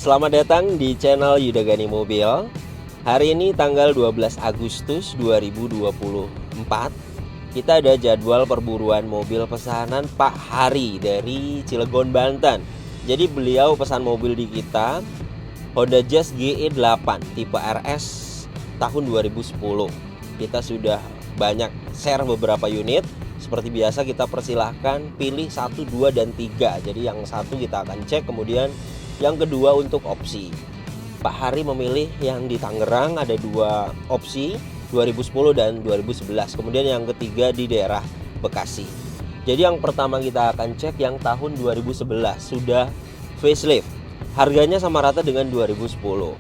Selamat datang di channel Yudagani Mobil. Hari ini tanggal 12 Agustus 2024. Kita ada jadwal perburuan mobil pesanan Pak Hari dari Cilegon, Banten. Jadi beliau pesan mobil di kita Honda Jazz GE8 tipe RS tahun 2010. Kita sudah banyak share beberapa unit. Seperti biasa kita persilahkan pilih 1, 2, dan 3. Jadi yang satu kita akan cek, kemudian yang kedua untuk opsi. Pak Hari memilih yang di Tangerang, ada 2 opsi, 2010 dan 2011. Kemudian yang ketiga di daerah Bekasi. Jadi yang pertama kita akan cek yang tahun 2011, sudah facelift. Harganya sama rata dengan 2010.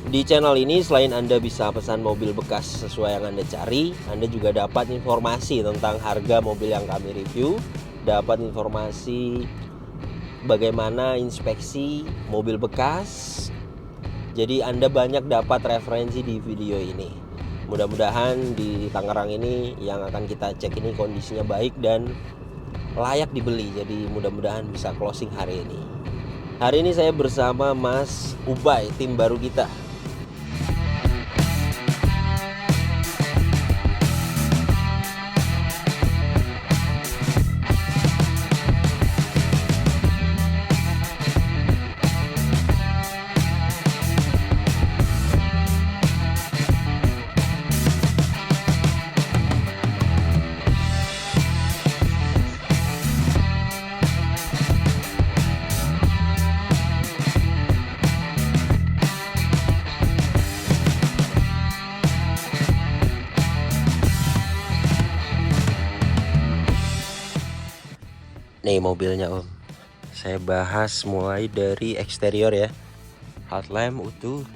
Di channel ini selain Anda bisa pesan mobil bekas sesuai yang Anda cari, Anda juga dapat informasi tentang harga mobil yang kami review, dapat informasi bagaimana inspeksi mobil bekas. Jadi Anda banyak dapat referensi di video ini. Mudah-mudahan di Tangerang ini yang akan kita cek ini kondisinya baik dan layak dibeli. Jadi mudah-mudahan bisa closing hari ini. Hari ini saya bersama Mas Ubay, tim baru kita. Nih mobilnya Om, saya bahas mulai dari eksterior ya. Headlamp utuh,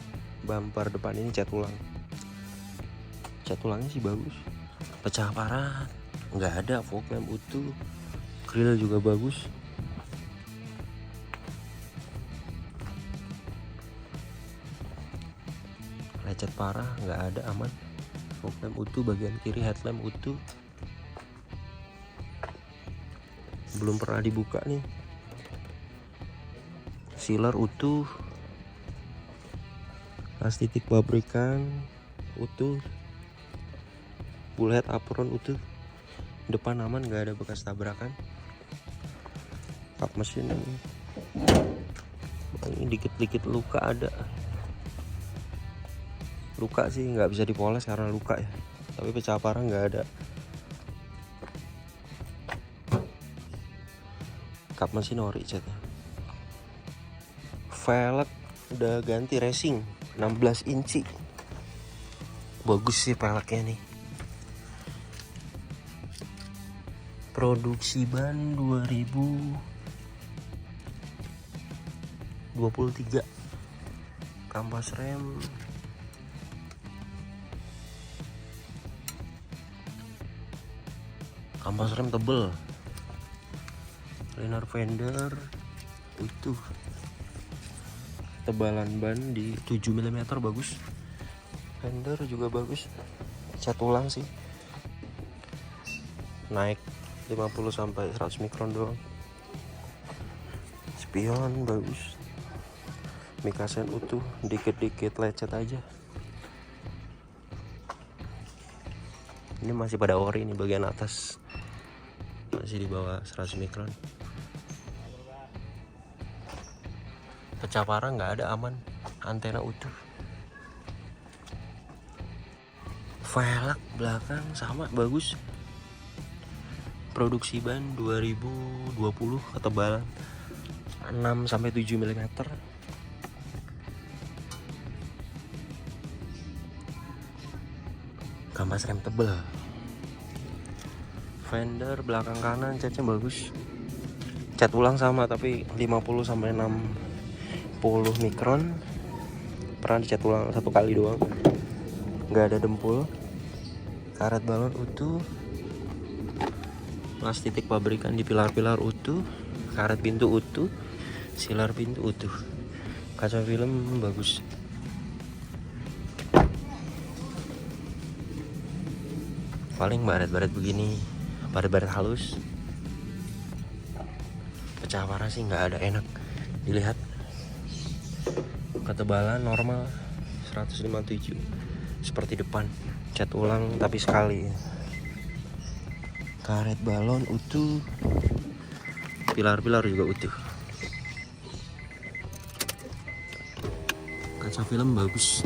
bumper depan ini cat ulang. Cat ulangnya sih bagus. Pecah parah nggak ada, fog lamp utuh, grill juga bagus. Lecet parah nggak ada, aman. Fog lamp utuh, bagian kiri headlamp utuh. Belum pernah dibuka nih. Sealer utuh, las titik pabrikan utuh, bullet apron utuh, depan aman, nggak ada bekas tabrakan. Kap mesin ini dikit-dikit luka ada. Luka sih nggak bisa dipoles karena luka ya, tapi pecah parah nggak ada. Kap mesin ori catnya. Velg udah ganti racing 16 inci. Bagus sih velgnya nih. Produksi ban 2023. Kampas rem tebel. Liner fender utuh. Tebalan ban di 7 mm bagus. Fender juga bagus. Cat ulang sih. Naik 50 sampai 100 mikron doang. Spion bagus. Mikasen utuh, dikit-dikit lecet aja. Ini masih pada ori nih, bagian atas masih di bawah 100 mikron. Pecah parah nggak ada, aman. Antena utuh. Velg belakang sama bagus. Produksi ban 2020, ketebalan 6 sampai 7 mm. Kampas rem tebel. Fender belakang kanan catnya bagus. Cat ulang sama tapi 50 sampai 60 mikron. Pernah dicat ulang 1 kali doang. Nggak ada dempul. Karet balon utuh. Las titik pabrikan di pilar-pilar utuh. Karet pintu utuh. Silar pintu utuh. Kaca film bagus. Paling baret-baret begini, baret-baret halus. Pecah parah sih nggak ada, enak dilihat. ketebalan normal 157 seperti depan, cat ulang tapi sekali. Karet balon utuh, pilar-pilar juga utuh, kaca film bagus,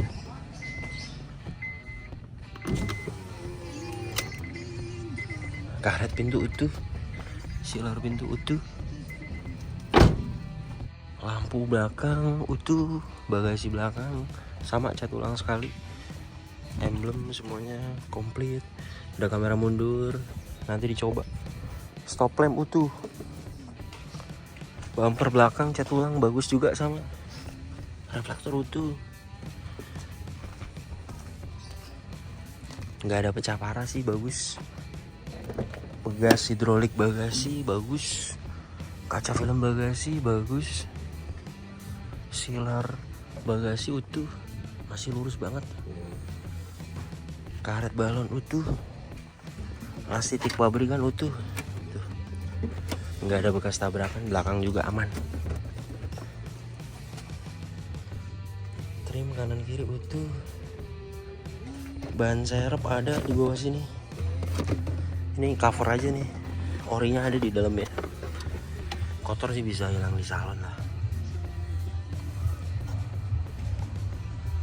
karet pintu utuh, silar pintu utuh, lampu belakang utuh, bagasi belakang sama cat ulang sekali, emblem semuanya komplit, ada kamera mundur, nanti dicoba. Stop lamp utuh, bumper belakang cat ulang bagus juga sama, reflektor utuh, nggak ada pecah parah sih, bagus. Pegas hidrolik bagasi bagus, kaca film bagasi bagus, silar bagasi utuh, masih lurus banget, karet balon utuh, las titik pabrikan utuh. Tuh. Nggak ada bekas tabrakan, belakang juga aman, trim kanan kiri utuh, ban serep ada di bawah sini. Ini cover aja nih, orinya ada di dalam ya. Kotor sih bisa hilang di salon lah.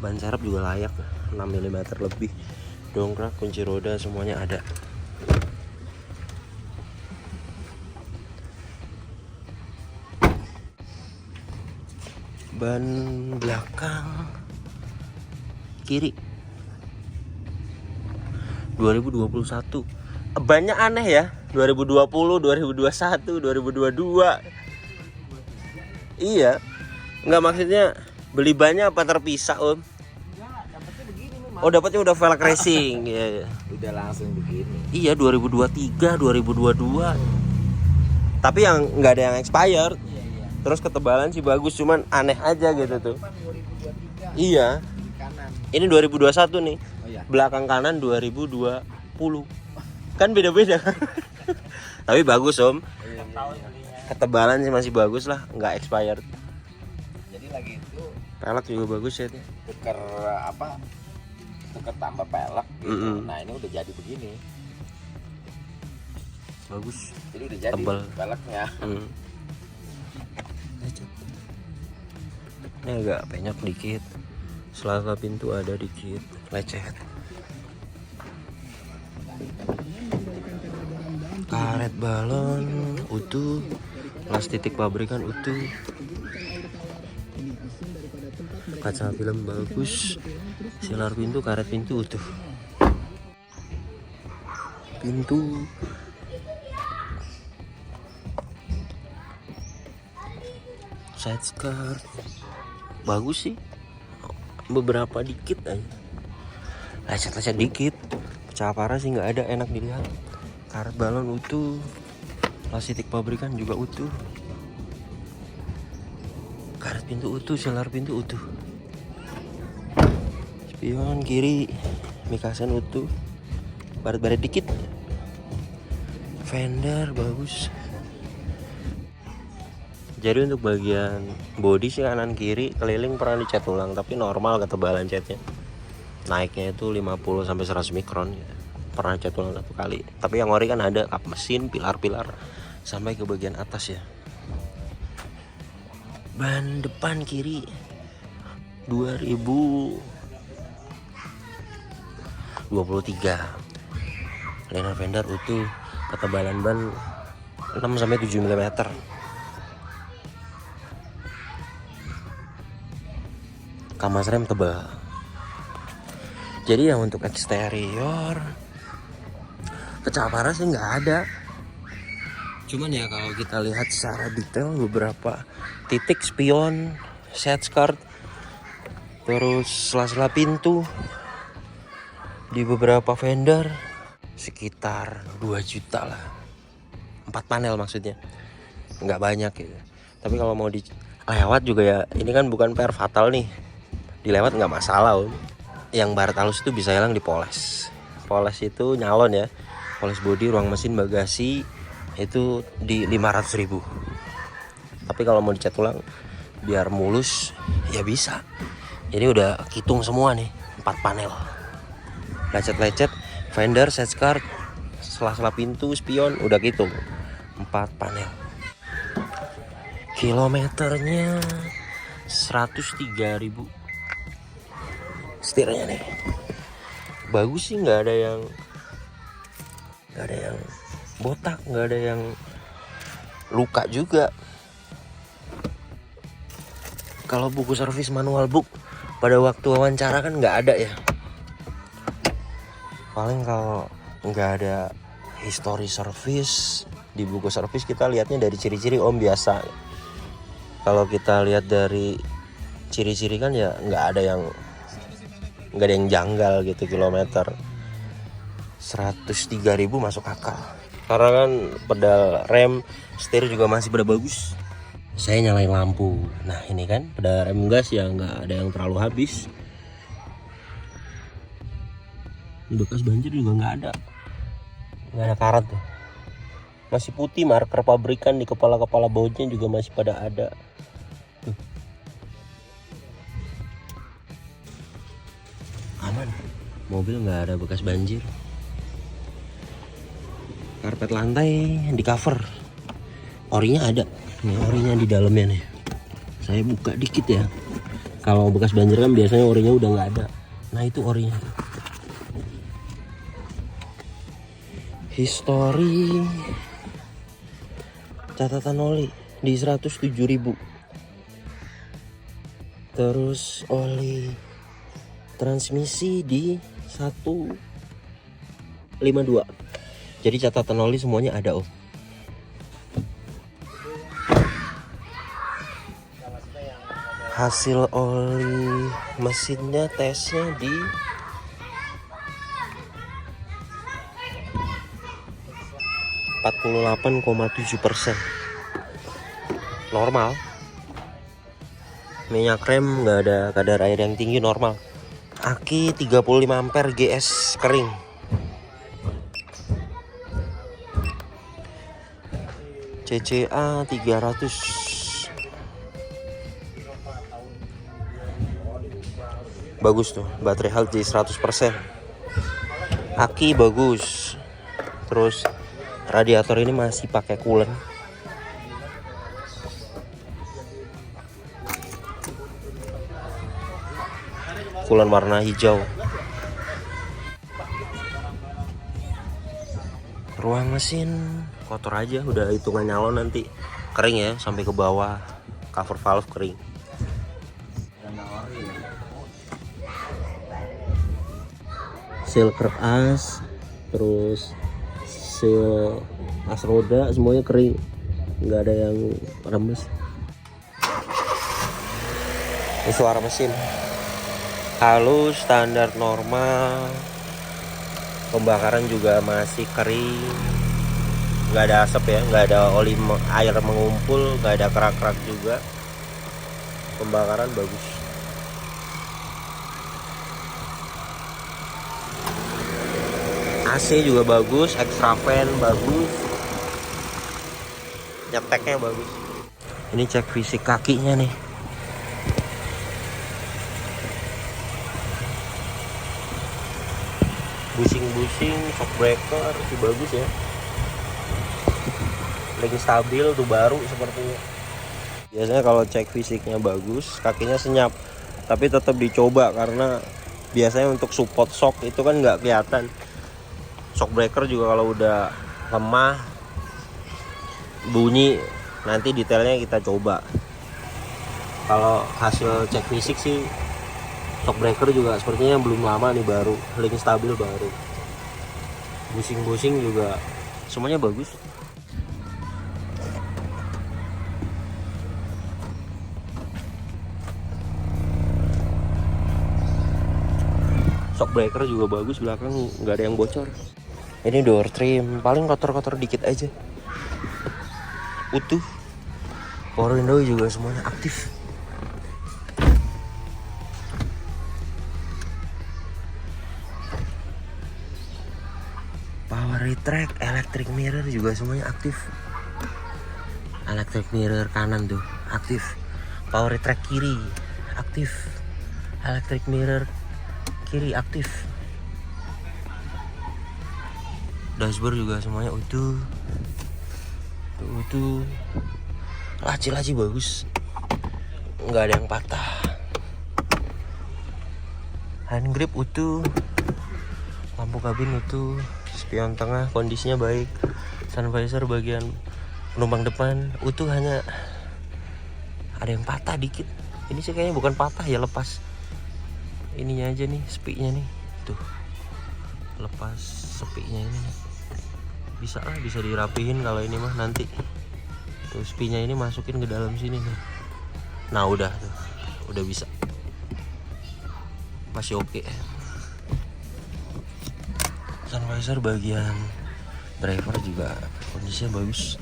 Ban serep juga layak, 6 mm lebih. Dongkrak, kunci roda semuanya ada. Ban belakang kiri 2021. Banyak aneh ya, 2020, 2021, 2022. Iya. Enggak, maksudnya beli banyak apa terpisah, Om? Oh, dapatnya udah velg racing. Iya. Udah langsung begini. Iya, 2023, 2022. Tapi yang enggak ada yang expired. Terus ketebalan sih bagus, cuman aneh aja gitu tuh. Iya. Ini 2021 nih. Oh, iya. Belakang kanan 2020. Kan beda-beda kan. Tapi bagus, Om. Ketebalan sih masih bagus lah, nggak expired. Jadi lagi itu Pelek juga bagus ya. tuker apa? Tuker tambah pelek gitu. Nah, ini udah jadi begini. Bagus. Jadi udah jadi tebal peleknya. Ini agak penyok dikit, selasa pintu ada dikit lecet. Karet balon utuh, las titik pabrikan utuh, kaca film bagus, silar pintu, karet pintu utuh, pintu side skirt bagus sih, beberapa dikit aja, lecet-lecet dikit, pecah parah sih nggak ada, enak dilihat. Karet balon utuh, las titik pabrikan juga utuh, karet pintu utuh, silar pintu utuh, spion kiri, mikasen utuh, baret-baret dikit, fender bagus. Jadi untuk bagian bodi sih kanan kiri keliling pernah dicat ulang, tapi normal ketebalan catnya. Naiknya itu 50 sampai 100 mikron ya. Pernah cat ulang 1 kali. Tapi yang ori kan ada kap mesin, pilar-pilar sampai ke bagian atas ya. Ban depan kiri 2023. Liner fender utuh, ketebalan ban 6 sampai 7 mm. Kamas rem tebal. Jadi yang untuk eksterior pecah parah sih nggak ada. Cuman ya kalau kita lihat secara detail beberapa titik spion, set skirt, terus sela-sela pintu di beberapa fender sekitar 2 juta lah. 4 panel maksudnya. Nggak banyak ya. Tapi kalau mau dilewat juga ya, ini kan bukan PR fatal nih. Dilewat nggak masalah, Om. Yang baret halus itu bisa hilang dipoles. Poles itu nyalon ya. Poles bodi, ruang mesin, bagasi itu di 500.000. Tapi kalau mau dicat ulang biar mulus Ya bisa. Jadi udah hitung semua nih, 4 panel. Lecet-lecet, fender, safeguard, sela-sela pintu, spion, udah hitung 4 panel. Kilometernya 103.000. Setirnya nih bagus sih, nggak ada yang botak, nggak ada yang luka juga. Kalau buku servis manual book pada waktu wawancara kan nggak ada ya. Paling kalau nggak ada history service di buku servis, kita lihatnya dari ciri-ciri om biasa. Kalau kita lihat dari ciri-ciri kan ya nggak ada yang janggal gitu. Kilometer 103.000 masuk akal. Karena kan pedal rem, setir juga masih pada bagus. Saya nyalain lampu. Nah ini kan pedal rem gas ya nggak ada yang terlalu habis. Bekas banjir juga nggak ada karat tuh. Masih putih, marker pabrikan di kepala-kepala bautnya juga masih pada ada. Tuh. Aman, mobil nggak ada bekas banjir. Karpet lantai di cover, orinya ada. Nih orinya di dalamnya nih. Saya buka dikit ya. Kalau bekas banjir kan biasanya orinya udah nggak ada. Nah itu orinya. History catatan oli di 107.000. Terus oli transmisi di 152. Jadi catatan oli semuanya ada om. Hasil oli mesinnya tesnya di 48,7%. Normal. Minyak rem nggak ada kadar air yang tinggi, normal. Aki 35 ampere GS kering. CCA 300. Bagus tuh, baterai health di 100%. Aki bagus. Terus radiator ini masih pakai coolant. Coolant warna hijau. Ruang mesin kotor aja, udah hitungan nyalon nanti kering ya sampai ke bawah. Cover valve kering. Seal kerap as, terus seal as roda semuanya kering, nggak ada yang remes. Ini suara mesin halus, standar normal. Pembakaran juga masih kering, nggak ada asap ya, nggak ada air mengumpul, nggak ada kerak-kerak juga. Pembakaran bagus. AC juga bagus, extra fan bagus, nyeteknya bagus. Ini cek fisik kakinya nih. Busing-busing, shock breaker sih bagus ya. Lagi stabil tuh, baru sepertinya. Biasanya kalau cek fisiknya bagus, kakinya senyap, tapi tetap dicoba karena biasanya untuk support shock itu kan nggak kelihatan. Shock breaker juga kalau udah lemah bunyi, nanti detailnya kita coba. Kalau hasil cek fisik sih shock breaker juga sepertinya belum lama nih, baru link stabil baru. Busing-busing juga semuanya bagus. Shock breaker juga bagus, belakang nggak ada yang bocor. Ini door trim paling kotor-kotor dikit aja, utuh. Power window juga semuanya aktif. Power retract, electric mirror juga semuanya aktif. Electric mirror kanan tuh aktif. Power retract kiri aktif. Electric mirror kiri aktif. Dashboard juga semuanya utuh. Utuh. Laci-laci bagus. Nggak ada yang patah. Hand grip utuh. Lampu kabin utuh. Spion tengah kondisinya baik. Sun visor bagian penumpang depan utuh, hanya ada yang patah dikit. Ini sih kayaknya bukan patah ya, lepas ininya aja nih, spiknya nih. Tuh. Lepas spiknya ini. Bisa lah, bisa dirapihin kalau ini mah nanti. Tuh spiknya ini masukin ke dalam sini nih. Nah, udah tuh. Udah bisa. Masih oke. Sun visor bagian driver juga kondisinya bagus.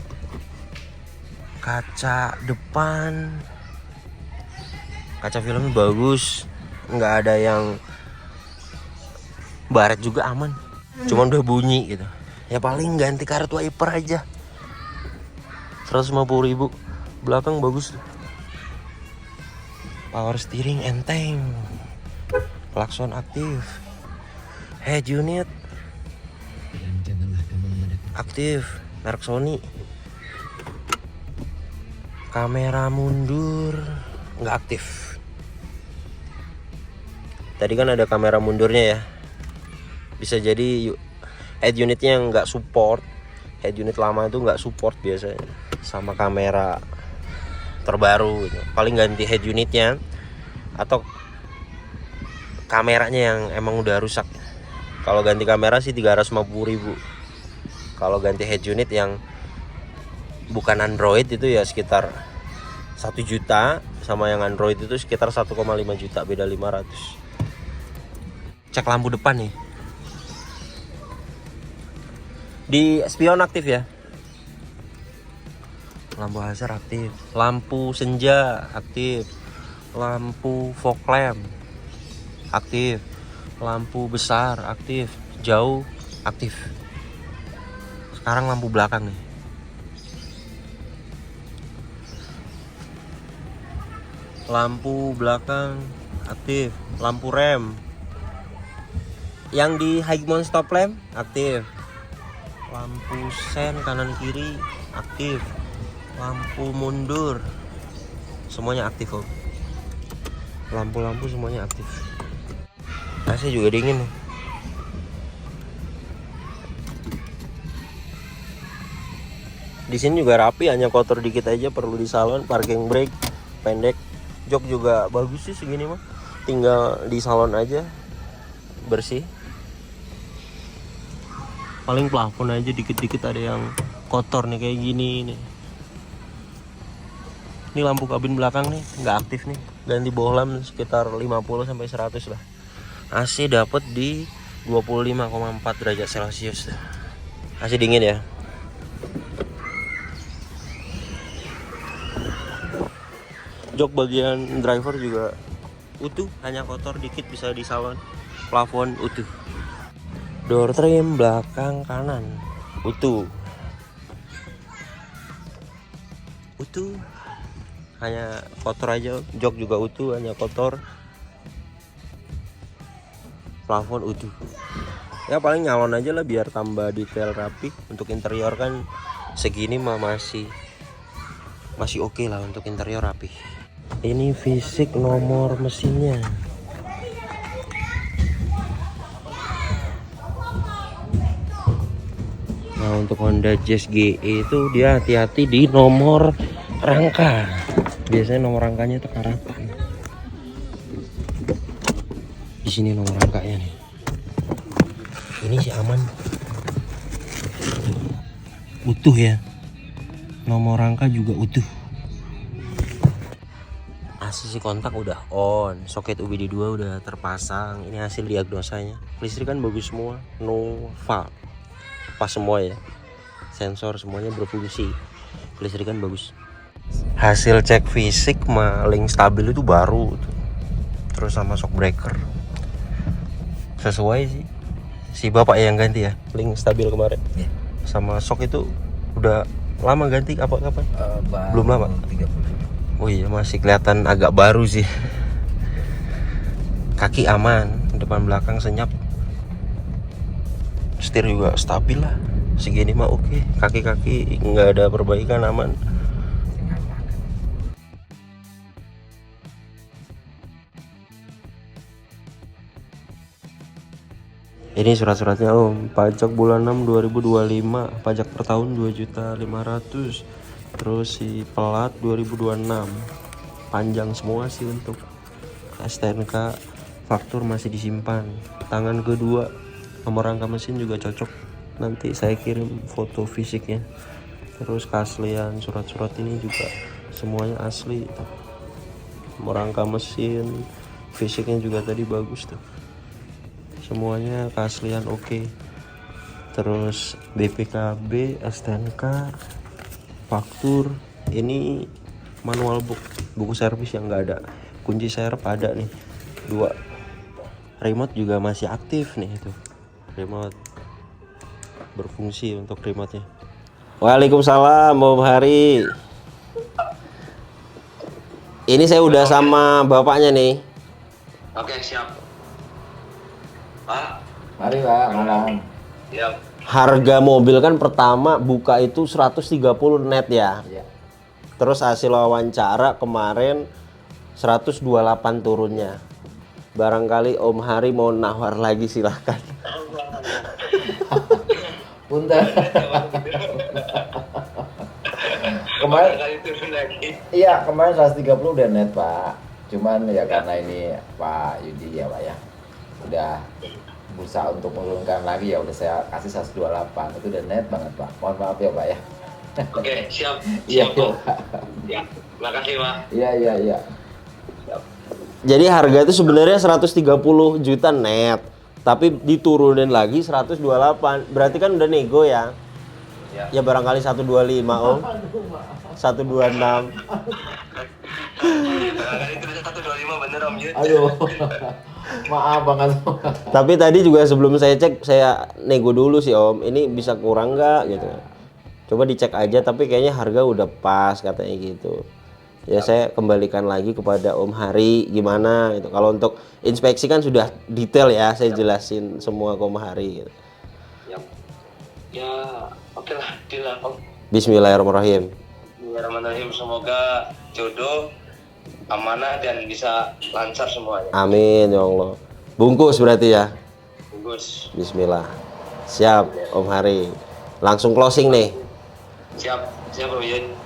Kaca depan, kaca filmnya bagus, nggak ada yang baret juga, aman. Cuman udah bunyi gitu. Ya paling ganti karet wiper aja. 150.000. Belakang bagus. Power steering enteng. Klakson aktif. Head unit aktif, merek Sony. Kamera mundur nggak aktif. Tadi kan ada kamera mundurnya ya. Bisa jadi head unitnya nggak support. Head unit lama itu nggak support biasanya sama kamera terbaru gitu. Paling ganti head unitnya atau kameranya yang emang udah rusak. Kalau ganti kamera sih 350.000. Kalau ganti head unit yang bukan Android itu ya sekitar 1 juta, sama yang Android itu sekitar 1,5 juta, beda 500. Cek lampu depan nih. Di spion aktif ya. Lampu hazard aktif, lampu senja aktif, lampu fog lamp aktif, lampu besar aktif, jauh aktif. Sekarang lampu belakang nih. Lampu belakang aktif, lampu rem. Yang di high mount stop lamp aktif. Lampu sen kanan kiri aktif. Lampu mundur semuanya aktif kok. Lampu-lampu semuanya aktif. AC juga dingin nih. Di sini juga rapi, hanya kotor dikit aja, perlu di salon. Parking brake pendek. Jok juga bagus sih segini mah. Tinggal di salon aja bersih. Paling plafon aja dikit-dikit ada yang kotor nih kayak gini nih. Ini lampu kabin belakang nih nggak aktif nih. Ganti bohlam sekitar 50 sampai 100 lah. AC dapat di 25,4 derajat Celcius. AC dingin ya. Jok bagian driver juga utuh, hanya kotor dikit bisa di salon. Plafon utuh. Door trim belakang kanan utuh. Utuh. Hanya kotor aja. Jok juga utuh, hanya kotor. Plafon utuh. Ya paling nyalon aja lah biar tambah detail rapi. Untuk interior kan segini mah masih oke lah untuk interior rapi. Ini fisik nomor mesinnya. Nah, untuk Honda Jazz GE itu dia hati-hati di nomor rangka. Biasanya nomor rangkanya itu karatan. Di sini nomor rangkanya nih. Ini sih aman. Utuh ya. Nomor rangka juga utuh. Asisi kontak udah on, soket UBD2 udah terpasang. Ini hasil diagnosanya. Listrikan bagus semua, no fault. Pas semua ya. Sensor semuanya berfungsi. Listrikan bagus. Hasil cek fisik mah link stabil itu baru tuh. Terus sama shock breaker. Sesuai sih. Si bapak yang ganti ya, link stabil kemarin. Yeah. Sama shock itu udah lama ganti apa kapan? Belum lama. 30. Oh iya, masih kelihatan agak baru sih. kaki aman, depan belakang senyap, setir juga stabil lah, segini mah oke. Kaki-kaki nggak ada perbaikan, aman. Ini surat-suratnya Om. Pajak bulan 6 2025, pajak per tahun 2.500.000. Terus si pelat 2026. Panjang semua sih untuk STNK. Faktur masih disimpan. Tangan kedua, nomor rangka mesin juga cocok. Nanti saya kirim foto fisiknya. Terus keaslian surat-surat ini juga semuanya asli. Nomor rangka mesin, fisiknya juga tadi bagus tuh. Semuanya keaslian oke. Terus BPKB, STNK, faktur. Ini manual book, buku servis yang nggak ada. Kunci serep ada nih 2. Remote juga masih aktif nih, itu remote berfungsi untuk remote-nya. Waalaikumsalam Om Hari. Ini saya udah sama bapaknya nih. Oke, siap. Pak, Mari Pak, malam. siap. Harga mobil kan pertama buka itu 130 net ya. Iya. Terus hasil wawancara kemarin 128 turunnya. Barangkali Om Hari mau nawar lagi, silahkan. Punten. Kemarin Kali turun lagi. iya, kemarin 130 udah net, Pak. Cuman ya karena ini Pak Yudi ya, Pak ya. Udah berusaha untuk menurunkan lagi, ya udah saya kasih 128. Itu udah net banget, Pak. Mohon maaf ya, Pak ya. Oke, siap. Iya, Siap, Pak. Pak. Ya, makasih, Pak. Iya. Jadi harga itu sebenarnya 130 juta net, tapi diturunin lagi 128. Berarti kan udah nego ya. Ya. Ya barangkali 125 Om. 126. Barangkali tulisnya 125 bener, Om Yud. Aduh. Maaf banget. Tapi tadi juga sebelum saya cek, saya nego dulu sih Om. Ini bisa kurang nggak gitu. Coba dicek aja, tapi kayaknya harga udah pas katanya gitu. Ya saya kembalikan lagi kepada Om Hari gimana gitu. Kalau untuk inspeksi kan sudah detail ya, saya jelasin semua ke Om Hari gitu. Ya, oke lah, deal lah, Om. Bismillahirrahmanirrahim. Bismillahirrahmanirrahim. Semoga jodoh, amanah, dan bisa lancar semuanya. Amin ya Allah. Bungkus berarti ya. Bagus. Bismillah. Siap Om Hari. Langsung closing nih. Siap, siap, Om Yud.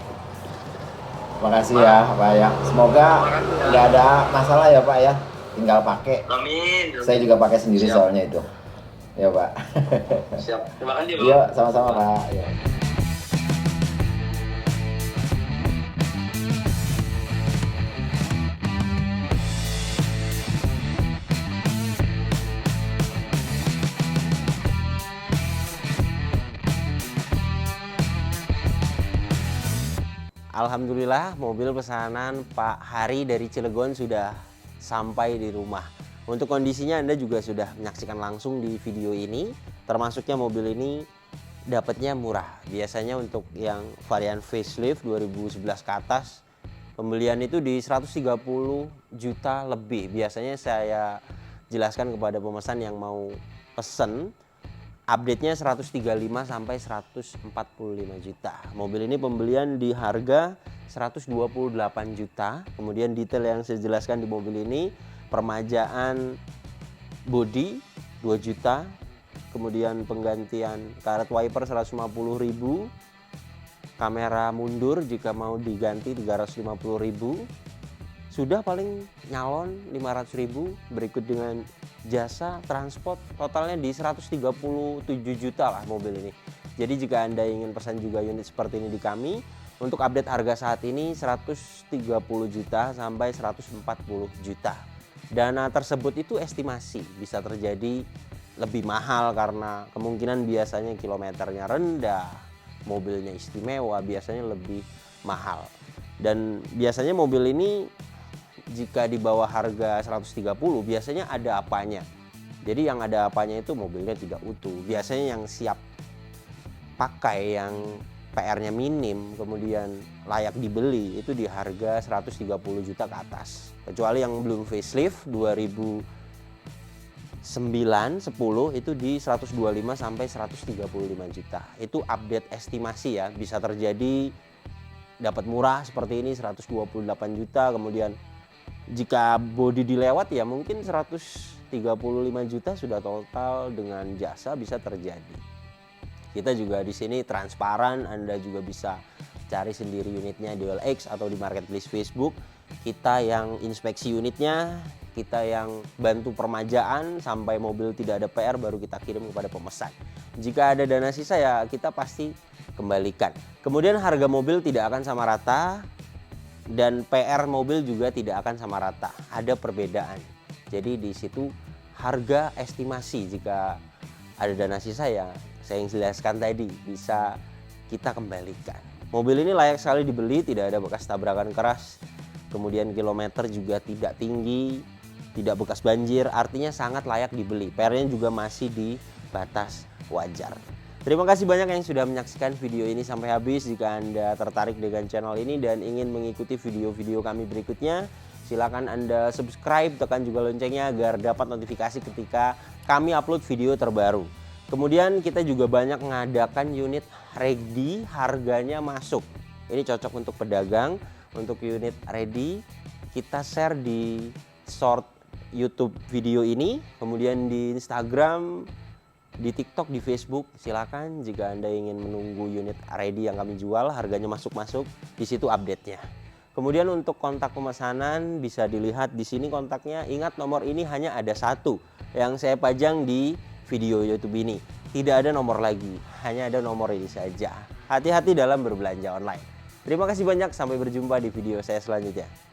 Makasih ya, Pak ya. Semoga nggak ada masalah ya, Pak ya. Tinggal pakai. Amin. Saya juga pakai sendiri Siap. soalnya itu. Ya, Pak. Siap. Terima kasih, Bang. Iya, sama-sama, Pak. Ya. Alhamdulillah mobil pesanan Pak Hari dari Cilegon sudah sampai di rumah. Untuk kondisinya Anda juga sudah menyaksikan langsung di video ini. Termasuknya mobil ini dapatnya murah. Biasanya untuk yang varian facelift 2011 ke atas, pembelian itu di 130 juta lebih. Biasanya saya jelaskan kepada pemesan yang mau pesen, update-nya 135 sampai 145 juta. Mobil ini pembelian di harga 128 juta. Kemudian detail yang saya jelaskan di mobil ini, permajaan bodi 2 juta. Kemudian penggantian karet wiper 150.000. Kamera mundur jika mau diganti 350.000. Sudah paling nyalon 500.000. Berikut dengan jasa transport totalnya di 137 juta lah mobil ini. Jadi jika Anda ingin pesan juga unit seperti ini di kami, untuk update harga saat ini 130 juta sampai 140 juta. Dana tersebut itu estimasi, bisa terjadi lebih mahal karena kemungkinan biasanya kilometernya rendah, mobilnya istimewa, biasanya lebih mahal. Dan biasanya mobil ini jika di bawah harga 130 biasanya ada apanya. Jadi yang ada apanya itu mobilnya tidak utuh. Biasanya yang siap pakai, yang PR-nya minim, kemudian layak dibeli, itu di harga 130 juta ke atas. Kecuali yang belum facelift 2011 9, 10 itu di 125 sampai 135 juta. Itu update estimasi ya, bisa terjadi dapat murah seperti ini 128 juta, kemudian jika body dilewat ya mungkin 135 juta sudah total dengan jasa bisa terjadi. Kita juga di sini transparan, Anda juga bisa cari sendiri unitnya di OLX atau di marketplace Facebook. Kita yang inspeksi unitnya, kita yang bantu permajaan sampai mobil tidak ada PR baru kita kirim kepada pemesan. Jika ada dana sisa ya kita pasti kembalikan. Kemudian harga mobil tidak akan sama rata dan PR mobil juga tidak akan sama rata. Ada perbedaan. Jadi di situ harga estimasi, jika ada dana sisa ya saya yang jelaskan tadi bisa kita kembalikan. Mobil ini layak sekali dibeli, tidak ada bekas tabrakan keras. Kemudian kilometer juga tidak tinggi, tidak bekas banjir, artinya sangat layak dibeli. PR-nya juga masih di batas wajar. Terima kasih banyak yang sudah menyaksikan video ini sampai habis. Jika Anda tertarik dengan channel ini dan ingin mengikuti video-video kami berikutnya, silakan Anda subscribe, tekan juga loncengnya agar dapat notifikasi ketika kami upload video terbaru. Kemudian kita juga banyak mengadakan unit ready, harganya masuk. Ini cocok untuk pedagang. Untuk unit ready kita share di short YouTube video ini, kemudian di Instagram, di TikTok, di Facebook. Silakan jika Anda ingin menunggu unit ready yang kami jual, harganya masuk-masuk, di situ update-nya. Kemudian untuk kontak pemesanan bisa dilihat di sini kontaknya. Ingat nomor ini hanya ada satu yang saya pajang di video YouTube ini. Tidak ada nomor lagi, hanya ada nomor ini saja. Hati-hati dalam berbelanja online. Terima kasih banyak, sampai berjumpa di video saya selanjutnya.